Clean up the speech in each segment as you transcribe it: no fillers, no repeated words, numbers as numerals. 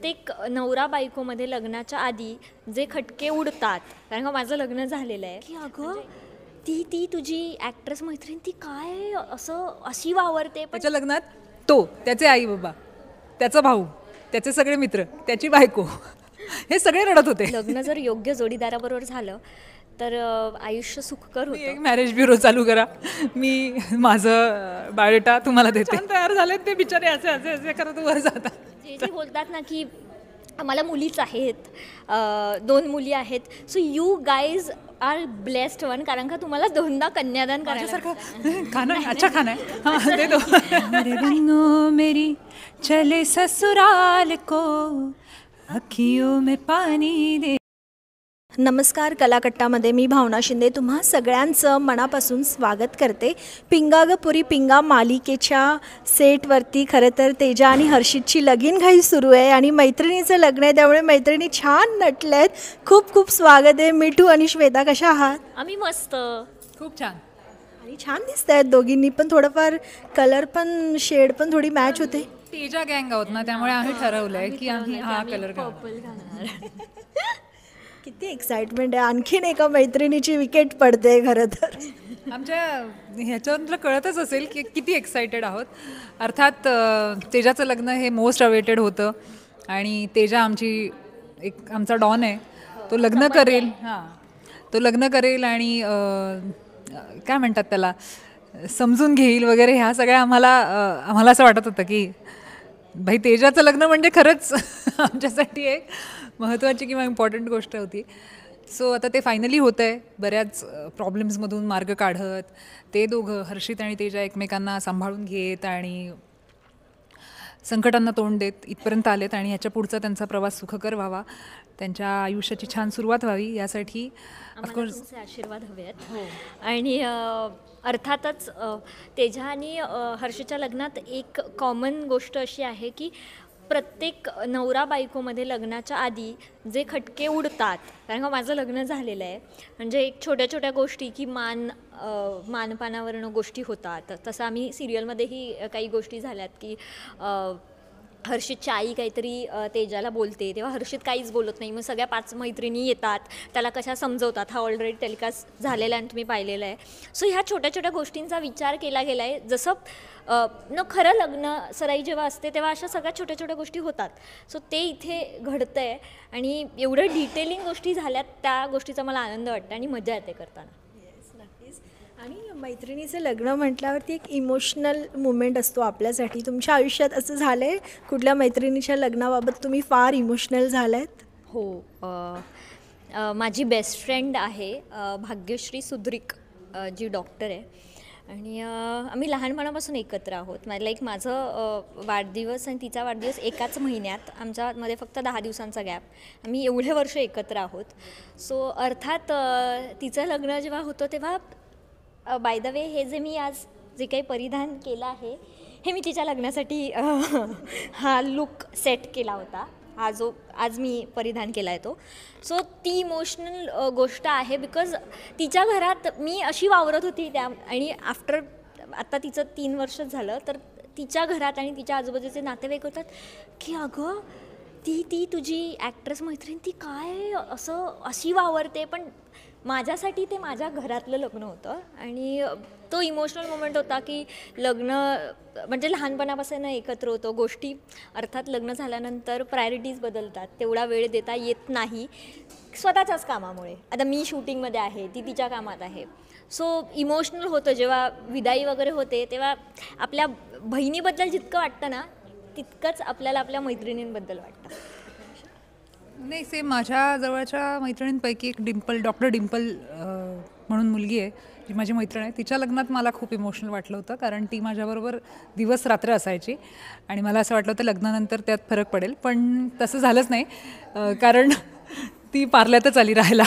प्रत्येक नवरा बायकोमध्ये लग्नाच्या आधी जे खटके उडतात, कारण का माझं लग्न झालेलं आहे, की अगं ती ती तुझी ॲक्ट्रेस मैत्रीण ती काय अशी वावरते. पण त्याच्या लग्नात तो, त्याचे आई बाबा, त्याचा भाऊ, त्याचे सगळे मित्र, त्याची बायको हे सगळे रडत होते. लग्न जर योग्य जोडीदाराबरोबर झालं तर आयुष्य सुखकर एक होतं. मॅरेज ब्युरो चालू करा, मी माझं बायोडेटा तुम्हाला देते. तयार झाले ते बिचारे असे असे असे करत वर जातात. जे बोलतात ना की आम्हाला मुलीच आहेत, 2 मुली आहेत, so you guys are blessed one, कारण का तुम्हाला 2दा कन्यादान करायला. खाना है, अच्छा खाना है, हाँ दे दो. मेरे बन्नो मेरी चले ससुराल को, अखियों में पानी दे. नमस्कार, कलाकट्टामध्ये मी भावना शिंदे तुम्हा सगळ्यांचं मनापासून स्वागत करते. पिंगा ग पुरी पिंगा मालिकेच्या सेटवरती खरं तर तेजा आणि हर्षितची लगीनघाई सुरू आहे आणि मैत्रिणीचं लग्न आहे, त्यामुळे मैत्रिणी छान नटल्या आहेत. खूप खूप स्वागत आहे. मिठू आणि श्वेता, कशा आहात? आम्ही मस्त, खूप छान आणि छान दिसत आहेत दोघींनी पण. थोडंफार कलर पण, शेड पण थोडी मॅच होते. तेजा गँग आहोत ना, त्यामुळे आम्ही ठरवलंय की आम्ही हा कलर पर्पल घालणार. किती एक्साइटमेंट आहे. आणखीन एका मैत्रिणीची विकेट पडते खरं तर. आमच्या ह्याच्यावर तुला कळतच असेल की किती एक्सायटेड आहोत. अर्थात तेजाचं लग्न हे मोस्ट अवेटेड होतं आणि तेजा आमचा डॉन आहे. तो लग्न करेल, तो लग्न करेल आणि काय म्हणतात त्याला, समजून घेईल वगैरे, ह्या सगळ्या आम्हाला असं वाटत होतं की भाई तेजाचं लग्न म्हणजे खरंच आमच्यासाठी एक महत्त्वाची किंवा इम्पॉर्टंट गोष्ट होती. सो आता ते फायनली होतं आहे. बऱ्याच प्रॉब्लेम्समधून मार्ग काढत ते दोघं, हर्षित आणि तेजा, एकमेकांना सांभाळून घेत आणि संकटांना तोंड देत इथपर्यंत आलेत आणि ह्याच्या पुढचा त्यांचा प्रवास सुखकर व्हावा, त्यांच्या आयुष्याची छान सुरुवात व्हावी, यासाठी ऑफकोर्स तुमचे आशीर्वाद हवे आहेत. आणि अर्थातच तेजा आणि हर्षच्या लग्नात एक कॉमन गोष्ट अशी आहे की प्रत्येक नवरा बायकोमध्ये लग्नाच्या आधी जे खटके उडतात, कारण का माझं लग्न झालेलं आहे, म्हणजे एक छोट्या छोट्या गोष्टी की मानपानावरनं गोष्टी होतात. तसं आम्ही सिरियलमध्येही काही गोष्टी झाल्यात की हर्षितची आई काहीतरी तेजाला बोलते, तेव्हा हर्षित काहीच बोलत नाही, मग सगळ्या 5 मैत्रिणी येतात, त्याला कशा समजवतात. हा ऑलरेडी टेलिकास्ट झालेला आहे आणि तुम्ही पाहिलेलं आहे. सो ह्या छोट्या छोट्या गोष्टींचा विचार केला गेला आहे. जसं खरं लग्न सराई जेव्हा असते तेव्हा अशा सगळ्या छोट्या छोट्या गोष्टी होतात. सो ते इथे घडतं आहे आणि एवढं डिटेलिंग गोष्टी झाल्यात, त्या गोष्टीचा मला आनंद वाटतो आणि मजा येते करताना. आणि मैत्रिणीचं लग्न म्हटल्यावरती एक इमोशनल मुमेंट असतो आपल्यासाठी. तुमच्या आयुष्यात असं झालं आहे कुठल्या मैत्रिणीच्या लग्नाबाबत तुम्ही फार इमोशनल झाला आहेत? हो, माझी बेस्ट फ्रेंड आहे भाग्यश्री सुद्रिक, जी डॉक्टर आहे आणि आम्ही लहानपणापासून एकत्र आहोत. माझं वाढदिवस आणि तिचा वाढदिवस एकाच महिन्यात, आमच्यामध्ये फक्त 10 दिवसांचा गॅप. आम्ही एवढे वर्ष एकत्र आहोत. सो अर्थात तिचं लग्न जेव्हा होतं तेव्हा बाय द वे, हे जे मी आज जे काही परिधान केलं आहे, हे मी तिच्या लग्नासाठी हा लुक सेट केला होता, आज मी परिधान केला आहे तो. सो ती इमोशनल गोष्ट आहे, बिकॉज तिच्या घरात मी अशी वावरत होती त्या, आणि आफ्टर आता तिचं 3 वर्ष झालं, तर तिच्या घरात आणि तिच्या आजूबाजूचे नातेवाईक होतात की अगं ती तुझी ॲक्ट्रेस मैत्रीण ती काय अशी वावरते. पण माझ्यासाठी ते माझ्या घरातलं लग्न होतं आणि तो इमोशनल मोमेंट होता की लग्न म्हणजे लहानपणापासून एकत्र होतो. गोष्टी अर्थात लग्न झाल्यानंतर प्रायोरिटीज बदलतात, तेवढा वेळ देता येत नाही स्वतःच्याच कामामुळे. आता मी शूटिंगमध्ये आहे, ती तिच्या कामात आहे. सो इमोशनल होतं जेव्हा विदाई वगैरे होते, तेव्हा आपल्या बहिणीबद्दल जितकं वाटतं ना, तितकंच आपल्याला आपल्या मैत्रिणींबद्दल वाटतं. नाही, सेम माझ्या जवळच्या मैत्रिणींपैकी एक डॉक्टर डिम्पल म्हणून मुलगी आहे, जी माझी मैत्रीण आहे. तिच्या लग्नात मला खूप इमोशनल वाटलं होतं, कारण ती माझ्याबरोबर दिवस रात्र असायची आणि मला असं वाटलं होतं लग्नानंतर त्यात फरक पडेल, पण तसं झालंच नाही, कारण ती पार्ल्यातच आली राहायला.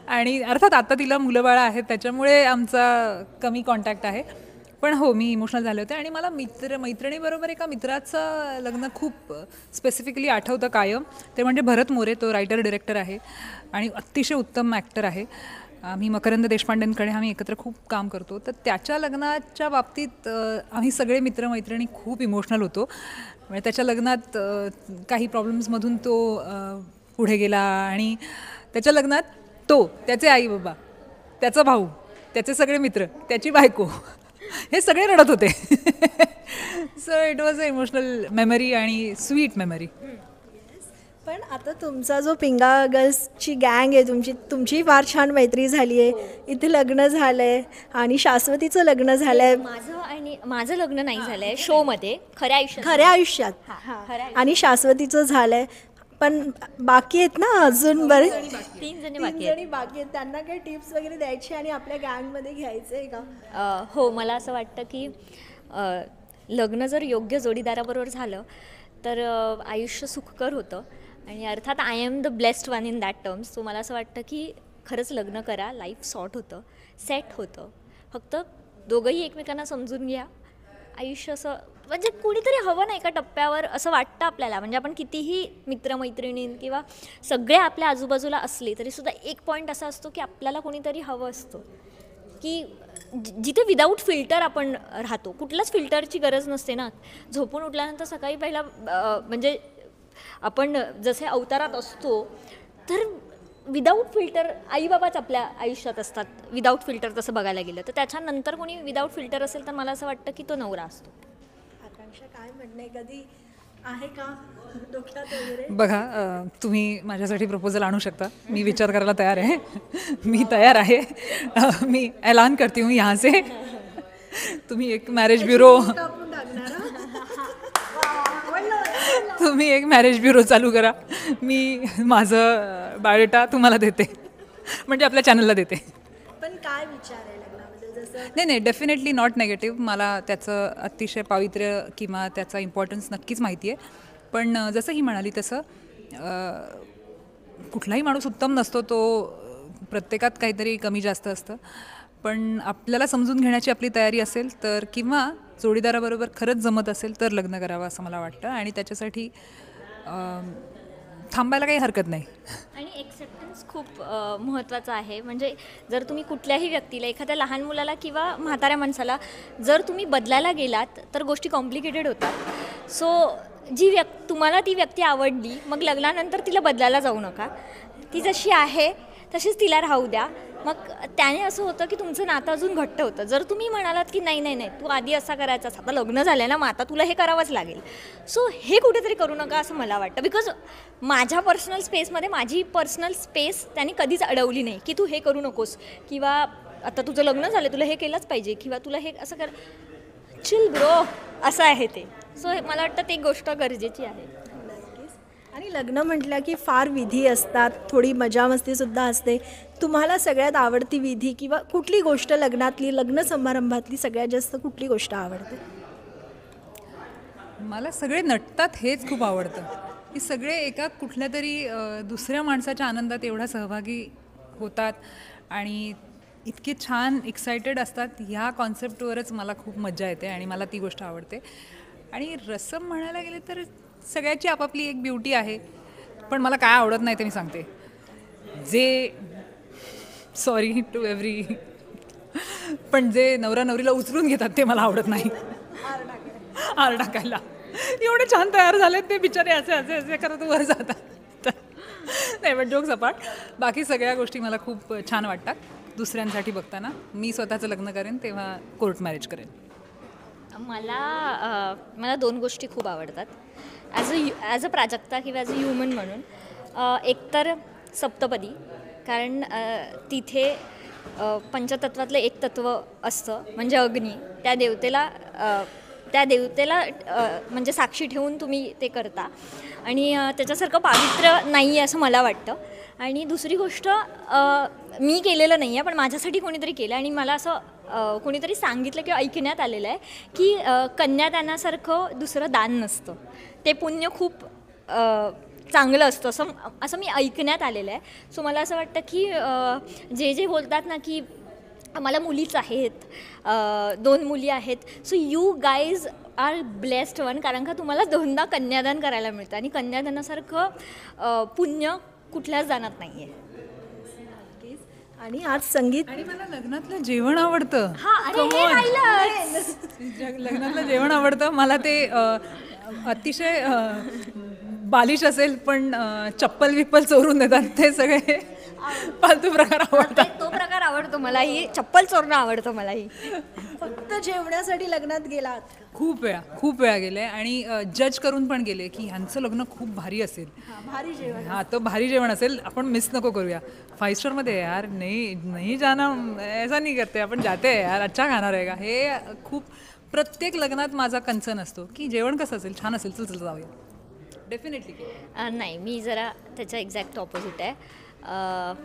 आणि अर्थात आता तिला मुलं बाळं आहेत, त्याच्यामुळे आमचा कमी कॉन्टॅक्ट आहे. पण हो, मी इमोशनल झाले होते आणि मला मैत्रिणीबरोबर एका मित्राचं लग्न खूप स्पेसिफिकली आठवतं कायम. ते म्हणजे भरत मोरे. तो रायटर डिरेक्टर आहे आणि अतिशय उत्तम ॲक्टर आहे आम्ही मकरंद देशपांडेंकडे आम्ही एकत्र खूप काम करतो. तर त्याच्या लग्नाच्या बाबतीत आम्ही सगळे मित्रमैत्रिणी खूप इमोशनल होतो. म्हणजे त्याच्या लग्नात काही प्रॉब्लेम्समधून तो पुढे गेला आणि त्याच्या लग्नात तो, त्याचे आई बाबा, त्याचा भाऊ, त्याचे सगळे मित्र, त्याची बायको हे सगळे रडत होते. So it was a emotional memory आणि स्वीट मेमरी. पण आता तुमचा जो पिंगा गर्ल्सची गँग आहे, तुमची फार छान मैत्री झाली आहे. इथे लग्न झालं आहे आणि शाश्वतीचं लग्न झालं आहे माझं लग्न नाही झालं आहे शोमध्ये, खऱ्या आयुष्यात आणि शाश्वतीचं झालं आहे. पण बाकी आहेत ना अजून बरे 3 जणी बाकी आहेत. त्यांना काही टिप्स वगैरे द्यायची आणि आपल्या गँगमध्ये घ्यायचं आहे का? हो, मला असं वाटतं की लग्न जर योग्य जोडीदाराबरोबर झालं तर आयुष्य सुखकर होतं. आणि अर्थात I am the blessed one in that terms. So मला असं वाटतं की खरंच लग्न करा, लाईफ सॉर्ट होतं, सेट होतं. फक्त दोघंही एकमेकांना समजून घ्या. आयुष्य असं म्हणजे कुणीतरी हवं नाही का टप्प्यावर असं वाटतं आपल्याला. म्हणजे आपण कितीही मित्रमैत्रिणी किंवा सगळे आपल्या आजूबाजूला असले तरीसुद्धा एक पॉईंट असा असतो की आपल्याला कोणीतरी हवं असतं की जिथे विदाऊट फिल्टर आपण राहतो. कुठल्याच फिल्टरची गरज नसते ना. झोपून उठल्यानंतर सकाळी पहिला म्हणजे आपण जसे अवतारात असतो तर विदाऊट फिल्टर आईबाबाच आपल्या आयुष्यात असतात विदाऊट फिल्टर तसं बघायला गेलं तर. त्याच्यानंतर कोणी विदाऊट फिल्टर असेल तर मला असं वाटतं की तो नवरा असतो. आकांक्षा, काय म्हणणं आहे? कधी आहे का डोक्यात वगैरे? बघा, तुम्ही माझ्यासाठी प्रपोजल आणू शकता. मी विचार करायला तयार आहे. मी तयार आहे. मी ऐलान करती हूँ यहाँ से. तुम्ही एक मॅरेज ब्युरो तुम्ही एक मॅरेज ब्युरो चालू करा. मी माझं बायोडेटा तुम्हाला देते, म्हणजे आपल्या चॅनलला देते. पण काय विचार आहे लग्नाबद्दल? जसं नाही, डेफिनेटली नॉट नेगेटिव्ह. मला त्याचं अतिशय पावित्र्य किंवा त्याचा इम्पॉर्टन्स नक्कीच माहिती आहे. पण जसं ही म्हणाली तसं कुठलाही माणूस उत्तम नसतो. तो प्रत्येकात काहीतरी कमी जास्त असतं. पण आपल्याला समजून घेण्याची आपली तयारी असेल तर किंवा जोडीदाराबरोबर खरंच जमत असेल तर लग्न करावं असं मला वाटतं. आणि त्याच्यासाठी थांबायला काही हरकत नाही. आणि एक्सेप्टन्स खूप महत्त्वाचं आहे. म्हणजे जर तुम्ही कुठल्याही व्यक्तीला, एखाद्या लहान मुलाला किंवा म्हाताऱ्या माणसाला जर तुम्ही बदलायला गेलात तर गोष्टी कॉम्प्लिकेटेड होतात. सो तुम्हाला ती व्यक्ती आवडली, मग लग्नानंतर तिला बदलायला जाऊ नका. ती जशी आहे तशीच तिला राहू द्या. मग त्याने असं होतं की तुमचं नातं अजून घट्ट होतं. जर तुम्ही म्हणालात की नाही तू आधी असा करायचास, आता लग्न झालं ना, मग आता तुला हे करावंच लागेल. सो हे कुठेतरी करू नका असं मला वाटतं. बिकॉज माझ्या पर्सनल स्पेसमध्ये माझी पर्सनल स्पेस त्याने कधीच अडवली नाही की तू हे करू नकोस किंवा आता तुझं लग्न झालं तुला हे केलंच पाहिजे किंवा तुला हे असं कर. चिल ब्रो, असं आहे ते. सो मला वाटतं ते गोष्ट गरजेची आहे. आणि लग्न म्हटलं की फार विधी असतात, थोडी मजा मस्तीसुद्धा असते. तुम्हाला सगळ्यात आवडती विधी किंवा कुठली गोष्ट लग्नातली, लग्न समारंभातली सगळ्यात जास्त कुठली गोष्ट आवडते? मला सगळे नटतात हेच खूप आवडतं. की सगळे एका कुठल्या तरी दुसऱ्या माणसाच्या आनंदात एवढा सहभागी होतात आणि इतके छान एक्सायटेड असतात. ह्या कॉन्सेप्टवरच मला खूप मजा येते आणि मला ती गोष्ट आवडते. आणि रसम म्हणायला गेले तर सगळ्याची आपापली एक ब्युटी आहे. पण मला काय आवडत नाही ते मी सांगते. जे सॉरी टू एव्हरी पण जे नवरा नवरीला उचलून घेतात ते मला आवडत नाही. हार टाकायला एवढे छान तयार झालेत ते बिचारे असे असे असे करत वर जातात. नाही, पण जोक सपाट. बाकी सगळ्या गोष्टी मला खूप छान वाटतात दुसऱ्यांसाठी बघताना. मी स्वतःचं लग्न करेन तेव्हा कोर्ट मॅरेज करेन. मला 2 गोष्टी खूप आवडतात ॲज अ प्राजक्ता किंवा ॲज अ ह्युमन म्हणून. एकतर सप्तपदी, कारण तिथे पंचतत्वातलं एक तत्व असतं म्हणजे अग्नी. त्या देवतेला म्हणजे साक्षी ठेवून तुम्ही ते करता आणि त्याच्यासारखं पावित्र्य नाही आहे असं मला वाटतं. आणि दुसरी गोष्ट, मी केलेलं नाही आहे पण माझ्यासाठी कोणीतरी केलं आणि मला असं कोणीतरी सांगितलं किंवा ऐकण्यात आलेलं आहे की कन्यादानासारखं दुसरं दान नसतं. ते पुण्य खूप चांगलं असतं असं मी ऐकण्यात आलेलं आहे. सो मला असं वाटतं की जे बोलतात ना की मला मुलीच आहेत, 2 मुली आहेत. So you guys are blessed one, कारण का तुम्हाला 2दा कन्यादान करायला मिळतं आणि कन्यादानासारखं पुण्य कुठल्याच दानात नाही आहे. आणि आज संगीत आणि मला लग्नातलं जेवण आवडतं. लग्नातलं जेवण आवडतं मला. ते अतिशय बालिश असेल पण चप्पल विप्पल चोरून देतात ते सगळे फालतू प्रकार आवडतात. तो प्रकार आवडतो मलाही, चप्पल चोरणं आवडतं मलाही. फक्त जेवण्यासाठी लग्नात गेलात? खूप वेळा गेले आणि जज करून पण गेले की ह्यांचं लग्न खूप भारी असेल, भारी जेवण. हाँ तो भारी जेवण असेल, आपण मिस नको करूया. 5 स्टारमध्ये यार नहीं जाना, ऐसा नहीं करते, आपण जाते यार, अच्छा खाना रहेगा. हे खूप प्रत्येक लग्नात माझा कन्सर्न असतो की जेवण कसं असेल, छान असेल, चल जाऊया. डेफिनेटली नाही, मी जरा त्याच्या एक्झॅक्ट ऑपोजिट आहे.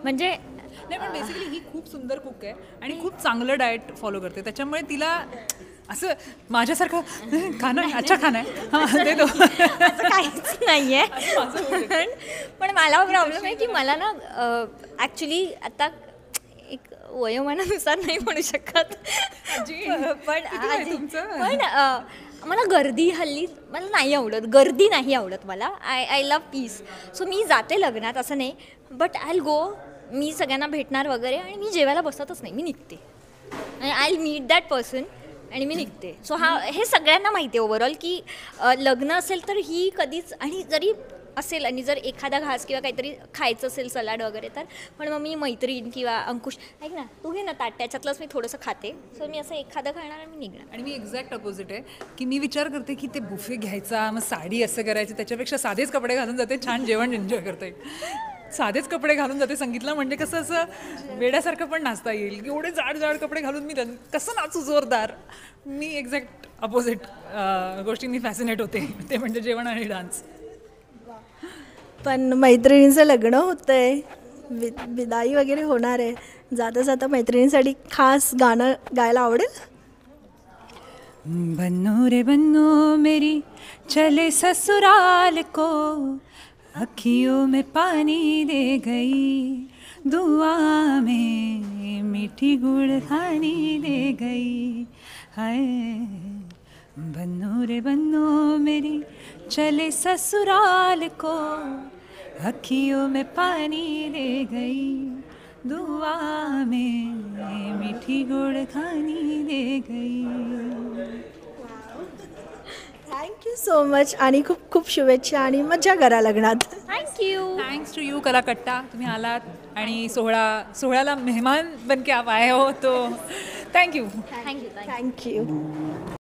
म्हणजे नाही, पण बेसिकली ही खूप सुंदर कुक आहे आणि खूप चांगलं डाएट फॉलो करते, त्याच्यामुळे तिला असं माझ्यासारखं खाणं अच्छा खाणं आहे हां ते तो असं काहीच नाही आहे. पण मला प्रॉब्लेम आहे की मला ना ॲक्च्युली आता एक वयोमानानुसार नाही म्हणू शकत, पण मला गर्दी हल्ली मला नाही आवडत. गर्दी नाही आवडत मला. I love peace. सो मी जाते लग्नात असं नाही, बट आय गो, मी सगळ्यांना भेटणार वगैरे आणि मी जेवायला बसतच नाही, मी निघते. आय मीट दॅट पर्सन आणि मी निघते. सो हे सगळ्यांना माहिती आहे ओव्हरऑल की लग्न असेल तर ही कधीच, आणि जरी असेल आणि जर एखादा घास किंवा काहीतरी खायचं असेल सलाड वगैरे तर पण मग मी मैत्रीण किंवा अंकुश, ऐक ना तू घे ना ताट, त्याच्यातलंच मी थोडंसं खाते. सो मी असं एखादं खाणार आणि मी निघणार. आणि मी एक्झॅक्ट अपोजिट आहे की मी विचार करते की ते बुफे घ्यायचा, मग साडी असं करायचं, त्याच्यापेक्षा साधेच कपडे घालून जाते, छान जेवण एन्जॉय करते. साधेच कपडे घालून जाते संगीतला, म्हणजे कसं असं वेड्यासारखं पण नाचता येईल. एवढे जाड कपडे घालून मी कसं नाचू जोरदार. मी एक्झॅक्ट अपोजिट गोष्टींनी फॅसिनेट होते, ते म्हणजे जेवण आणि डान्स. पण मैत्रिणीचं लग्न होतंय, विदाई वगैरे होणार आहे, जाता जाता मैत्रिणीसाठी खास गाणं गायला आवडेल? बन्नो रे बन्नो मेरी चले ससुराल को, अखियों में पानी दे गई, दुआ में मीठी गुड़ खानी दे गई. हाय बन्नो रे बन्नो मेरी चले ससुराल को, अखियों में पानी दे गई, दुआ में मीठी गुड़ खानी दे गई. थँक्यू सो मच आणि खूप खूप शुभेच्छा आणि मजा करा लग्नात. थँक्यू. थँक्स टू यू कलाकट्टा, तुम्ही आलात आणि सोहळ्याला मेहमान बन के आप आए हो, तो थँक्यू. थँक्यू. थँक्यू.